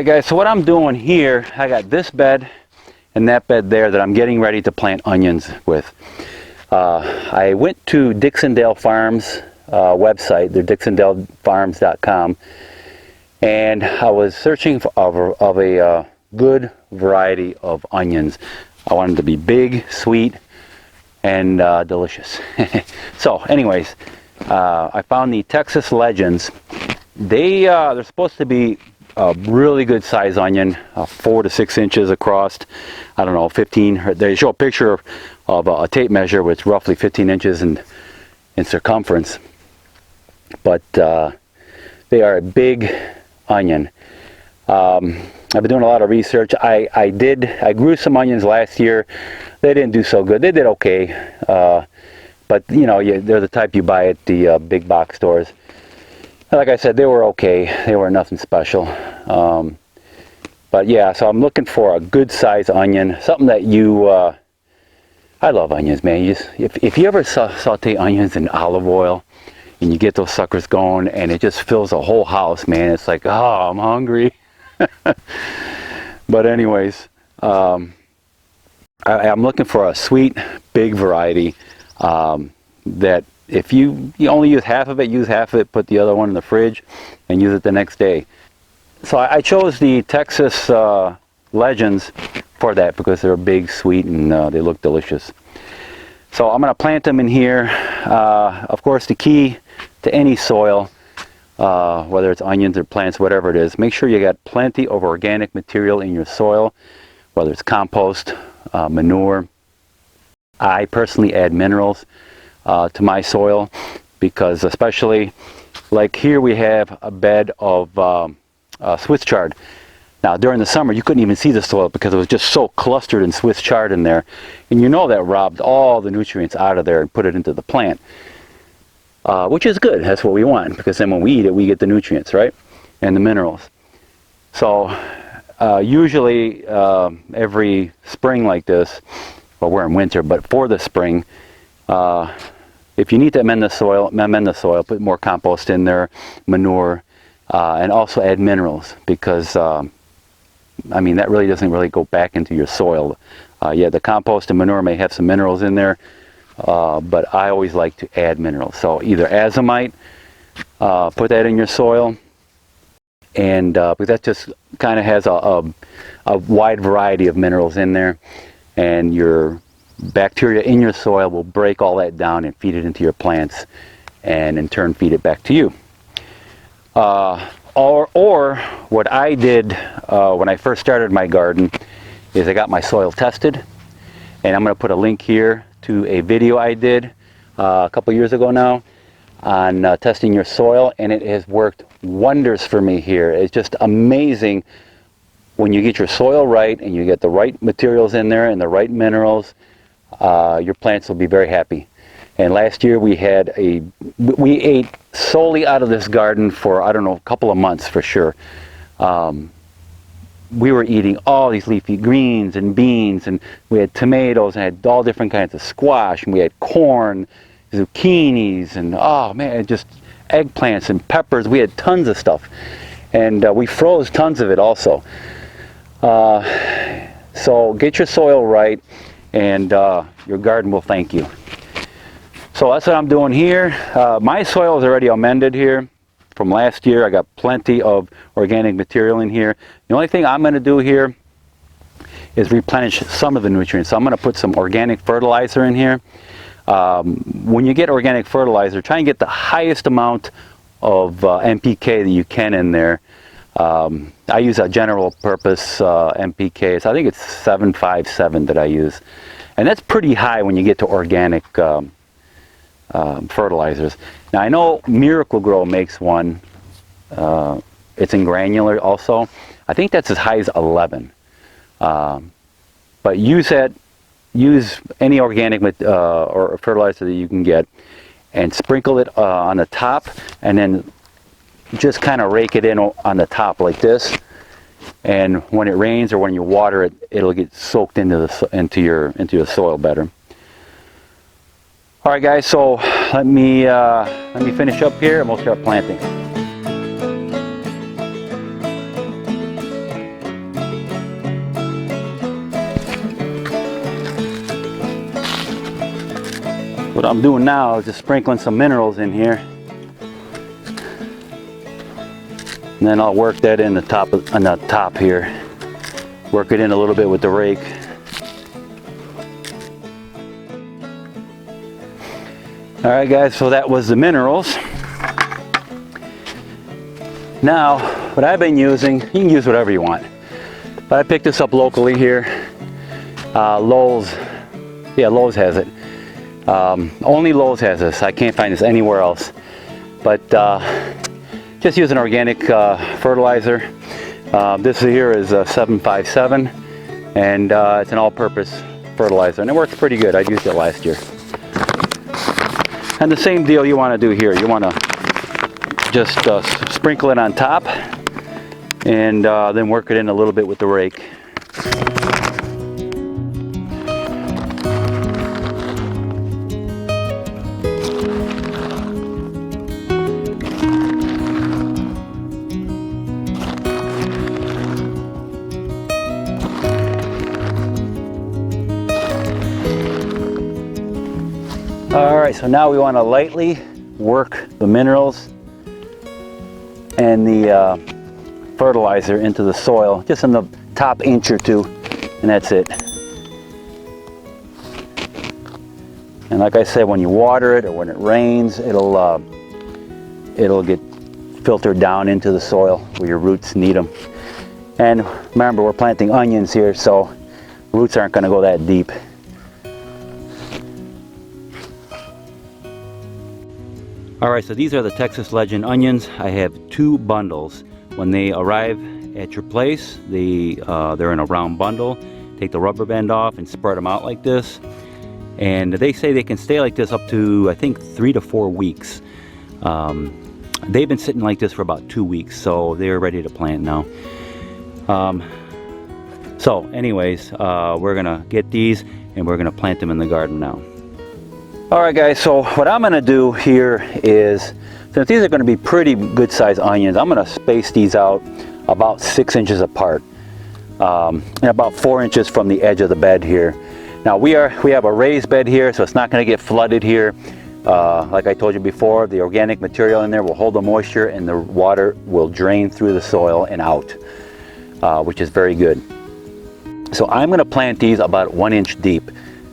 Alright guys, so what I'm doing here, I got this bed and that bed there that I'm getting ready to plant onions with. I went to Dixondale Farms website, they're dixondalefarms.com, and I was searching for a good variety of onions. I wanted them to be big, sweet, and delicious. So anyways, I found the Texas Legends. They're supposed to be a really good size onion, 4 to 6 inches across. I don't know, 15. They show a picture of a tape measure with roughly 15 inches in circumference. But they are a big onion. I've been doing a lot of research. I grew some onions last year. They didn't do so good. They did okay, but you know, they're the type you buy at the big box stores. Like I said, they were okay. They were nothing special. But yeah, so I'm looking for a good size onion, something that you. I love onions, man. If you ever saute onions in olive oil, and you get those suckers going, and it just fills the whole house, man. It's like, oh, I'm hungry. But anyways, I'm looking for a sweet, big variety that. If you only use half of it, put the other one in the fridge and use it the next day. So I chose the Texas Legends for that because they're big, sweet, and they look delicious. So I'm going to plant them in here. Of course, the key to any soil, whether it's onions or plants, whatever it is, make sure you got plenty of organic material in your soil, whether it's compost, manure. I personally add minerals to my soil, because especially like here we have a bed of Swiss chard. Now during the summer you couldn't even see the soil because it was just so clustered in Swiss chard in there, and you know that robbed all the nutrients out of there and put it into the plant, which is good. That's what we want, because then when we eat it we get the nutrients, right, and the minerals. So usually every spring like this, well, we're in winter, but for the spring, if you need to amend the soil, put more compost in there, manure, and also add minerals, because I mean, that really doesn't really go back into your soil. Yeah, the compost and manure may have some minerals in there, but I always like to add minerals. So either azomite, put that in your soil, and because that just kind of has a wide variety of minerals in there, and your bacteria in your soil will break all that down and feed it into your plants, and in turn feed it back to you. Or what I did when I first started my garden is I got my soil tested, and I'm going to put a link here to a video I did a couple years ago now on testing your soil, and it has worked wonders for me here. It's just amazing when you get your soil right and you get the right materials in there and the right minerals. Your plants will be very happy. And last year we ate solely out of this garden for, I don't know, a couple of months for sure. We were eating all these leafy greens and beans, and we had tomatoes, and had all different kinds of squash, and we had corn, zucchinis, and oh man, just eggplants and peppers. We had tons of stuff, and we froze tons of it also. So get your soil right, and your garden will thank you. So that's what I'm doing here. My soil is already amended here from last year. I got plenty of organic material in here. The only thing I'm going to do here is replenish some of the nutrients. So I'm going to put some organic fertilizer in here. When you get organic fertilizer, try and get the highest amount of NPK that you can in there. I use a general purpose NPK, so I think it's 757 that I use, and that's pretty high when you get to organic fertilizers. Now I know Miracle-Gro makes one, it's in granular also. I think that's as high as 11, but use any organic or fertilizer that you can get, and sprinkle it on the top, and then just kind of rake it in on the top like this, and when it rains or when you water it, it'll get soaked into your soil better. All right, guys. So let me finish up here, and we'll start planting. what I'm doing now is just sprinkling some minerals in here. And then I'll work that in the top on the top here. Work it in a little bit with the rake. All right, guys, so that was the minerals. Now, what I've been using, you can use whatever you want, but I picked this up locally here. Lowe's, yeah, Lowe's has it. Only Lowe's has this. I can't find this anywhere else. But just use an organic fertilizer. This here is 757, and it's an all-purpose fertilizer, and it works pretty good. I used it last year. And the same deal you want to do here. You want to just sprinkle it on top, and then work it in a little bit with the rake. Alright, so now we want to lightly work the minerals and the fertilizer into the soil, just in the top inch or two, and that's it. And like I said, when you water it or when it rains, it'll get filtered down into the soil where your roots need them. And remember, we're planting onions here, so roots aren't going to go that deep. Alright, so these are the Texas Legend onions. I have 2 bundles. When they arrive at your place, they're in a round bundle. Take the rubber band off and spread them out like this. And they say they can stay like this up to, I think, 3 to 4 weeks. They've been sitting like this for about 2 weeks, so they're ready to plant now. So anyways, we're gonna get these and we're gonna plant them in the garden now. Alright guys, so what I'm going to do here is, since these are going to be pretty good sized onions, I'm going to space these out about 6 inches apart, and about 4 inches from the edge of the bed here. Now we have a raised bed here, so it's not going to get flooded here. Like I told you before, the organic material in there will hold the moisture and the water will drain through the soil and out, which is very good. So I'm going to plant these about 1 inch deep.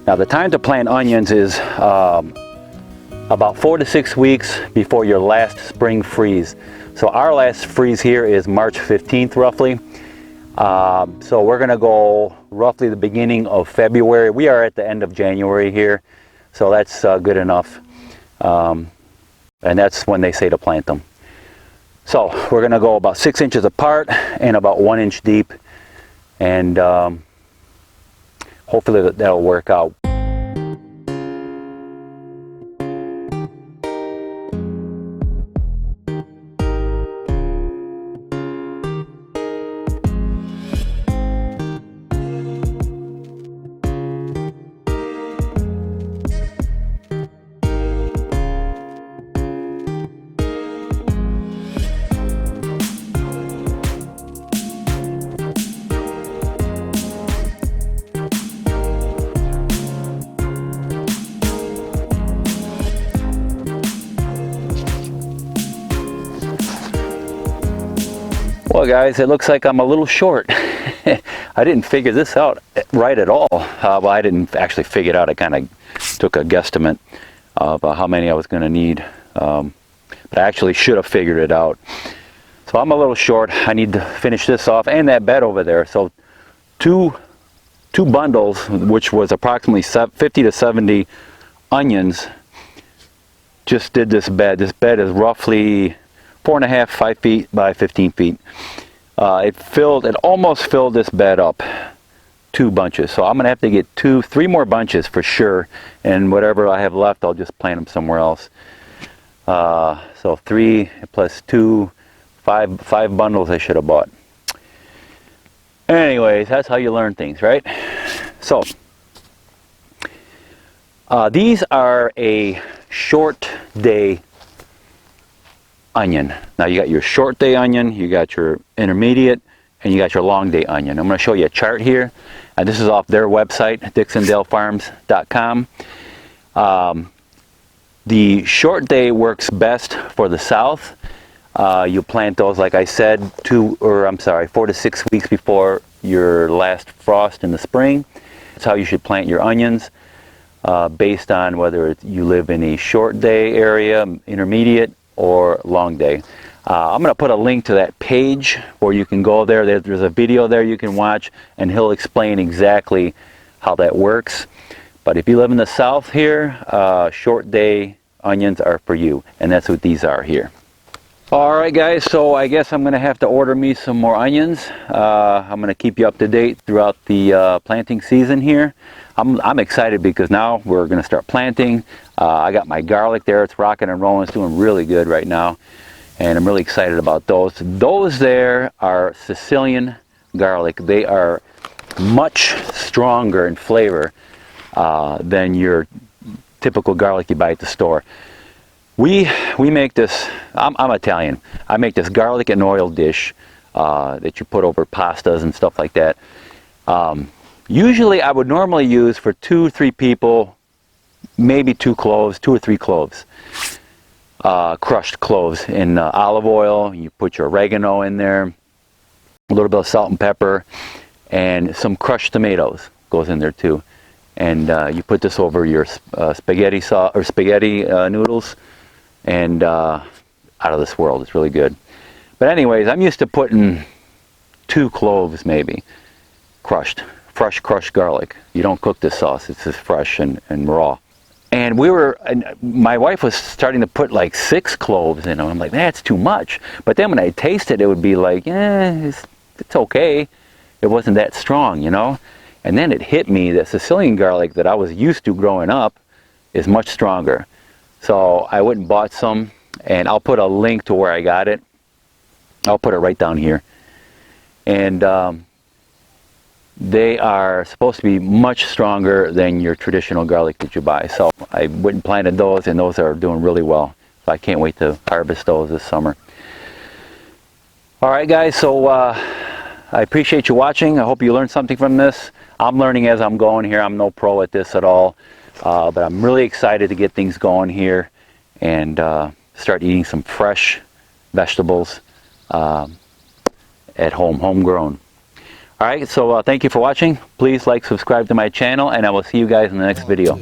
Now the time to plant onions is about 4 to 6 weeks before your last spring freeze. So our last freeze here is March 15th roughly. So we're going to go roughly the beginning of February. We are at the end of January here, so that's good enough. And that's when they say to plant them. So we're going to go about 6 inches apart and about 1 inch deep, and hopefully that'll work out. Well guys, it looks like I'm a little short. I didn't figure this out right at all. Well, I didn't actually figure it out. I kind of took a guesstimate of how many I was going to need. But I actually should have figured it out. So I'm a little short. I need to finish this off and that bed over there. So two bundles, which was approximately 50 to 70 onions, just did this bed. This bed is roughly 4.5, 5 feet by 15 feet. It almost filled this bed up, 2 bunches. So I'm gonna have to get 3 more bunches for sure, and whatever I have left, I'll just plant them somewhere else. So 3 plus 2, 5 bundles I should have bought. Anyways, that's how you learn things, right? So these are a short day onion. Now you got your short day onion, you got your intermediate, and you got your long day onion. I'm going to show you a chart here. This is off their website, dixondalefarms.com. The short day works best for the south. You plant those, like I said, 4 to 6 weeks before your last frost in the spring. That's how you should plant your onions, based on whether you live in a short day area, intermediate, or long day. I'm going to put a link to that page where you can go there. There's a video there you can watch, and he'll explain exactly how that works. But if you live in the south here, short day onions are for you, and that's what these are here. Alright guys, so I guess I'm going to have to order me some more onions. I'm going to keep you up to date throughout the planting season here. I'm excited because now we're going to start planting. I got my garlic there. It's rocking and rolling. It's doing really good right now. And I'm really excited about those. Those there are Sicilian garlic. They are much stronger in flavor than your typical garlic you buy at the store. We make this, I'm Italian. I make this garlic and oil dish that you put over pastas and stuff like that. Usually I would normally use for 2 or 3 people, maybe 2 cloves, 2 or 3 cloves. Crushed cloves in olive oil. You put your oregano in there, a little bit of salt and pepper, and some crushed tomatoes goes in there too. And you put this over your spaghetti sauce or spaghetti noodles, and out of this world. It's really good. But anyways, I'm used to putting 2 cloves maybe, fresh crushed garlic. You don't cook this sauce. It's just fresh and raw. And my wife was starting to put like 6 cloves in them. I'm like, that's too much. But then when I tasted it, would be like, it's okay. It wasn't that strong, you know. And then it hit me that Sicilian garlic that I was used to growing up is much stronger. So I went and bought some, and I'll put a link to where I got it. I'll put it right down here. And they are supposed to be much stronger than your traditional garlic that you buy. So I went and planted those, and those are doing really well. So I can't wait to harvest those this summer. Alright guys, so I appreciate you watching. I hope you learned something from this. I'm learning as I'm going here. I'm no pro at this at all. But I'm really excited to get things going here and start eating some fresh vegetables at home, homegrown. Alright, so thank you for watching. Please like, subscribe to my channel, and I will see you guys in the next video.